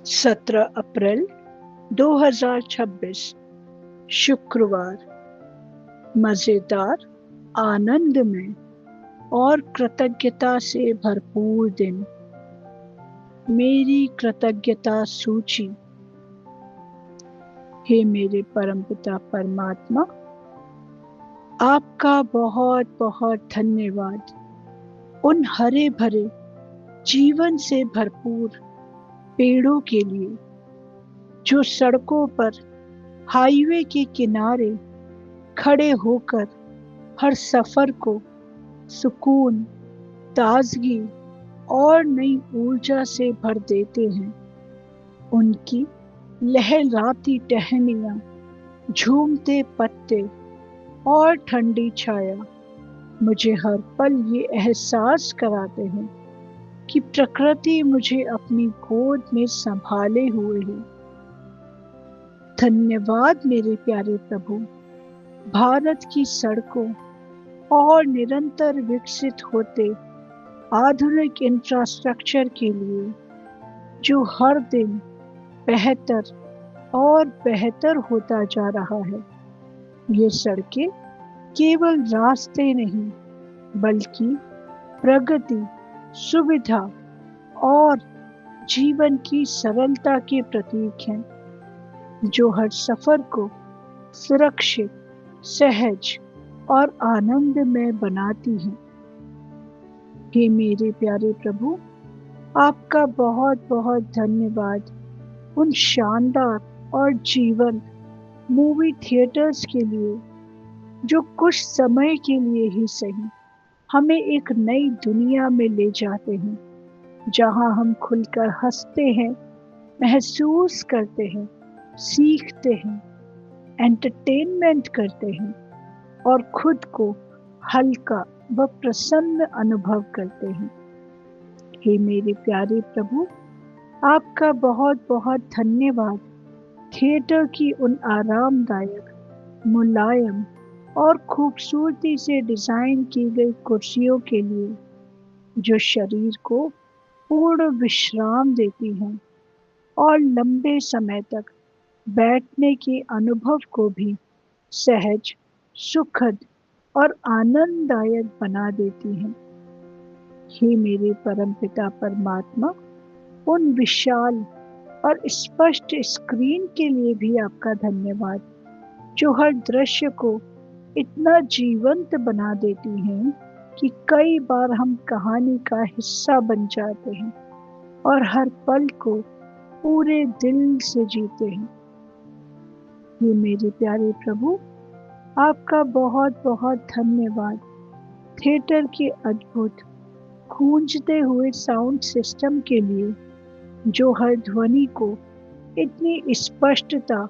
17 अप्रैल 2026 शुक्रवार। मजेदार, आनंदमय और कृतज्ञता से भरपूर दिन। मेरी कृतज्ञता सूची। हे मेरे परमपिता परमात्मा, आपका बहुत बहुत धन्यवाद उन हरे भरे जीवन से भरपूर पेड़ों के लिए जो सड़कों पर, हाईवे के किनारे खड़े होकर हर सफर को सुकून, ताजगी और नई ऊर्जा से भर देते हैं। उनकी लहराती टहनियाँ, झूमते पत्ते और ठंडी छाया मुझे हर पल ये एहसास कराते हैं कि प्रकृति मुझे अपनी गोद में संभाले हुए है। धन्यवाद मेरे प्यारे प्रभु, भारत की सड़कों और निरंतर विकसित होते आधुनिक इंफ्रास्ट्रक्चर के लिए जो हर दिन बेहतर और बेहतर होता जा रहा है। ये सड़कें केवल रास्ते नहीं, बल्कि प्रगति, सुविधा और जीवन की सरलता के प्रतीक हैं, जो हर सफर को सुरक्षित, सहज और आनंदमय बनाती हैं। हे मेरे प्यारे प्रभु, आपका बहुत बहुत धन्यवाद उन शानदार और जीवंत मूवी थिएटर्स के लिए जो कुछ समय के लिए ही सही हमें एक नई दुनिया में ले जाते हैं, जहां हम खुलकर हंसते हैं, महसूस करते हैं, सीखते हैं, एंटरटेनमेंट करते हैं और खुद को हल्का व प्रसन्न अनुभव करते हैं। हे मेरे प्यारे प्रभु, आपका बहुत बहुत धन्यवाद थिएटर की उन आरामदायक, मुलायम और खूबसूरती से डिजाइन की गई कुर्सियों के लिए जो शरीर को पूर्ण विश्राम देती हैं और लंबे समय तक बैठने के अनुभव को भी सहज, सुखद और आनंददायक बना देती हैं। हे मेरे परमपिता परमात्मा, उन विशाल और स्पष्ट स्क्रीन के लिए भी आपका धन्यवाद जो हर दृश्य को इतना जीवंत बना देती हैं कि कई बार हम कहानी का हिस्सा बन जाते हैं और हर पल को पूरे दिल से जीते हैं। ये मेरे प्यारे प्रभु, आपका बहुत बहुत धन्यवाद थिएटर के अद्भुत गूंजते हुए साउंड सिस्टम के लिए जो हर ध्वनि को इतनी स्पष्टता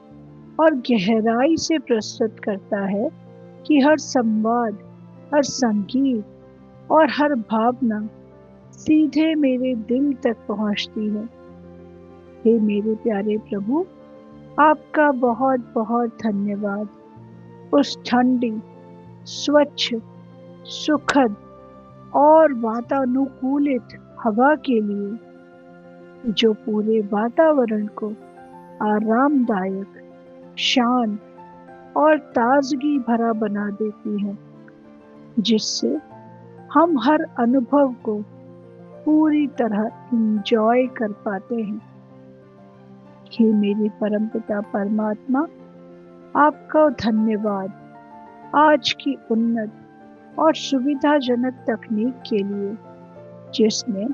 और गहराई से प्रस्तुत करता है कि हर संवाद, हर संगीत और हर भावना सीधे मेरे दिल तक पहुंचती है। हे मेरे प्यारे प्रभु, आपका बहुत बहुत धन्यवाद उस ठंडी, स्वच्छ, सुखद और वातानुकूलित हवा के लिए जो पूरे वातावरण को आरामदायक, शांत और ताजगी भरा बना देती है, जिससे हम हर अनुभव को पूरी तरह एंजॉय कर पाते हैं। हे मेरे परमपिता परमात्मा, आपका धन्यवाद आज की उन्नत और सुविधाजनक तकनीक के लिए, जिसने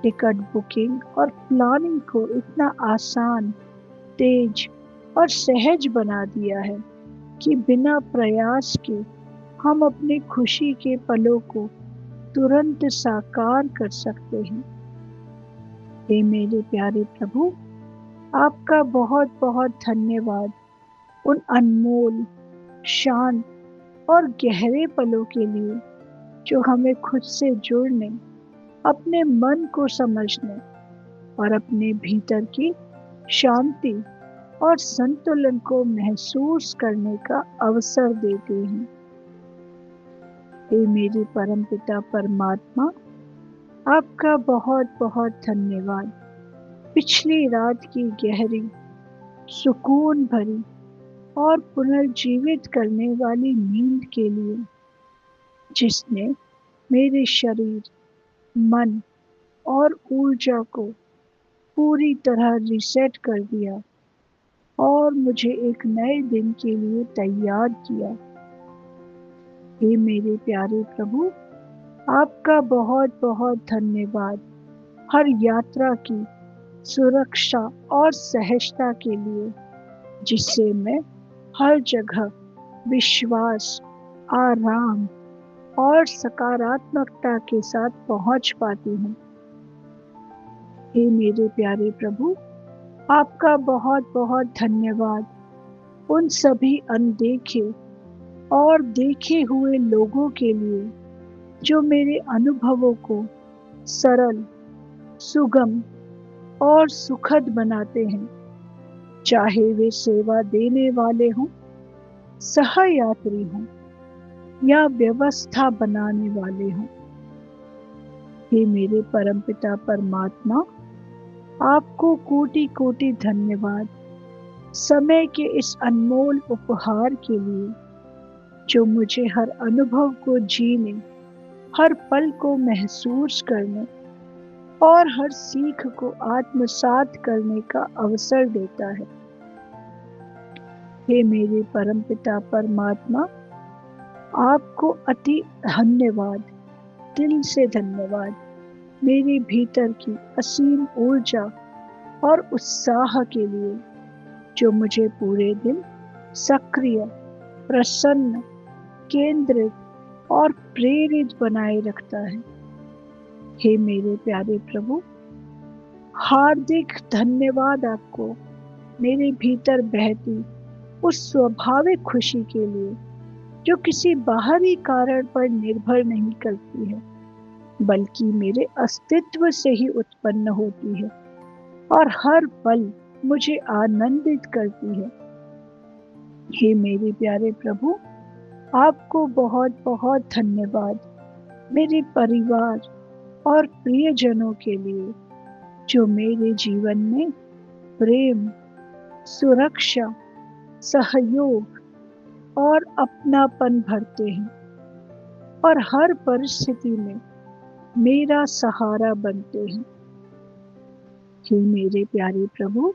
टिकट बुकिंग और प्लानिंग को इतना आसान, तेज और सहज बना दिया है कि बिना प्रयास के हम अपने खुशी के पलों को तुरंत साकार कर सकते हैं। हे मेरे प्यारे प्रभु, आपका बहुत बहुत धन्यवाद उन अनमोल, शांत और गहरे पलों के लिए जो हमें खुद से जुड़ने, अपने मन को समझने और अपने भीतर की शांति और संतुलन को महसूस करने का अवसर देते हैं। हे मेरे परमपिता परमात्मा, आपका बहुत बहुत धन्यवाद पिछली रात की गहरी, सुकून भरी और पुनर्जीवित करने वाली नींद के लिए, जिसने मेरे शरीर, मन और ऊर्जा को पूरी तरह रीसेट कर दिया और मुझे एक नए दिन के लिए तैयार किया। हे मेरे प्यारे प्रभु, आपका बहुत बहुत धन्यवाद हर यात्रा की सुरक्षा और सहजता के लिए, जिससे मैं हर जगह विश्वास, आराम और सकारात्मकता के साथ पहुंच पाती हूँ। हे मेरे प्यारे प्रभु, आपका बहुत बहुत धन्यवाद उन सभी अनदेखे और देखे हुए लोगों के लिए जो मेरे अनुभवों को सरल, सुगम और सुखद बनाते हैं, चाहे वे सेवा देने वाले हों, सहयात्री हों या व्यवस्था बनाने वाले हों। हे मेरे परमपिता परमात्मा, आपको कोटि कोटि धन्यवाद समय के इस अनमोल उपहार के लिए, जो मुझे हर अनुभव को जीने, हर पल को महसूस करने और हर सीख को आत्मसात करने का अवसर देता है। हे मेरे परमपिता परमात्मा, आपको अति धन्यवाद, दिल से धन्यवाद मेरे भीतर की असीम ऊर्जा और उत्साह के लिए, जो मुझे पूरे दिन सक्रिय, प्रसन्न, केंद्रित और प्रेरित बनाए रखता है। हे मेरे प्यारे प्रभु, हार्दिक धन्यवाद आपको मेरे भीतर बहती उस स्वाभाविक खुशी के लिए, जो किसी बाहरी कारण पर निर्भर नहीं करती है, बल्कि मेरे अस्तित्व से ही उत्पन्न होती है और हर पल मुझे आनंदित करती है। हे मेरे प्यारे प्रभु, आपको बहुत बहुत धन्यवाद मेरे परिवार और प्रियजनों के लिए, जो मेरे जीवन में प्रेम, सुरक्षा, सहयोग और अपनापन भरते हैं और हर परिस्थिति में मेरा सहारा बनते हैं। हे मेरे प्यारे प्रभु,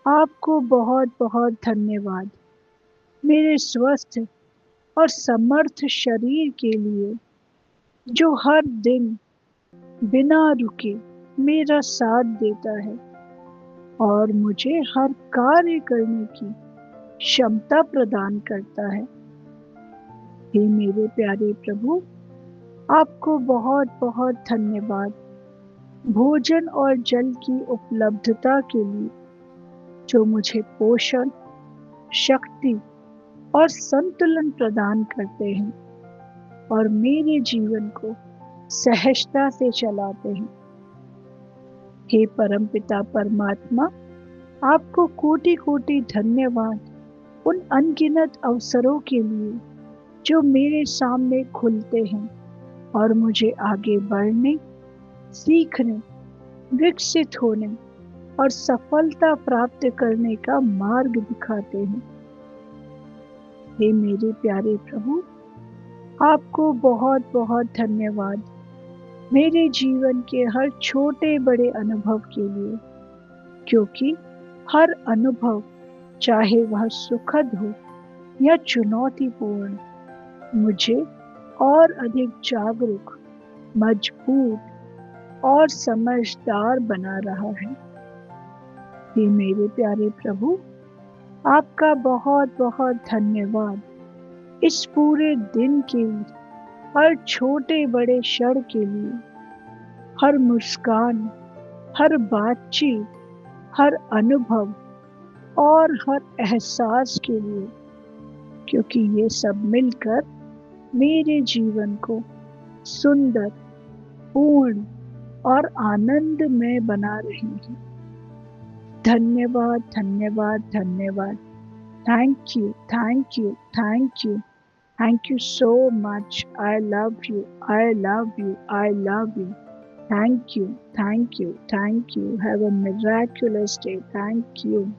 आपको बहुत बहुत धन्यवाद मेरे स्वस्थ और समर्थ शरीर के लिए, जो हर दिन बिना रुके मेरा साथ देता है और मुझे हर कार्य करने की क्षमता प्रदान करता है। हे मेरे प्यारे प्रभु, आपको बहुत बहुत धन्यवाद भोजन और जल की उपलब्धता के लिए, जो मुझे पोषण, शक्ति और संतुलन प्रदान करते हैं और मेरे जीवन को सहजता से चलाते हैं। हे परमपिता परमात्मा, आपको कोटि कोटि धन्यवाद उन अनगिनत अवसरों के लिए, जो मेरे सामने खुलते हैं और मुझे आगे बढ़ने, सीखने, विकसित होने और सफलता प्राप्त करने का मार्ग दिखाते हैं। हे मेरे प्यारे प्रभु, आपको बहुत बहुत धन्यवाद मेरे जीवन के हर छोटे बड़े अनुभव के लिए, क्योंकि हर अनुभव, चाहे वह सुखद हो या चुनौतीपूर्ण, मुझे और अधिक जागरूक, मजबूत और समझदार बना रहा है। हे मेरे प्यारे प्रभु, आपका बहुत बहुत धन्यवाद इस पूरे दिन के हर छोटे बड़े क्षण के लिए, हर मुस्कान, हर बातचीत, हर अनुभव और हर एहसास के लिए, क्योंकि ये सब मिलकर मेरे जीवन को सुंदर, पूर्ण और आनंदमय बना रही है। धन्यवाद, धन्यवाद, धन्यवाद। Thank you, thank you, thank you, thank you so much. I love you, I love you, I love you. Thank you, thank you, thank you. Have a miraculous day. Thank you.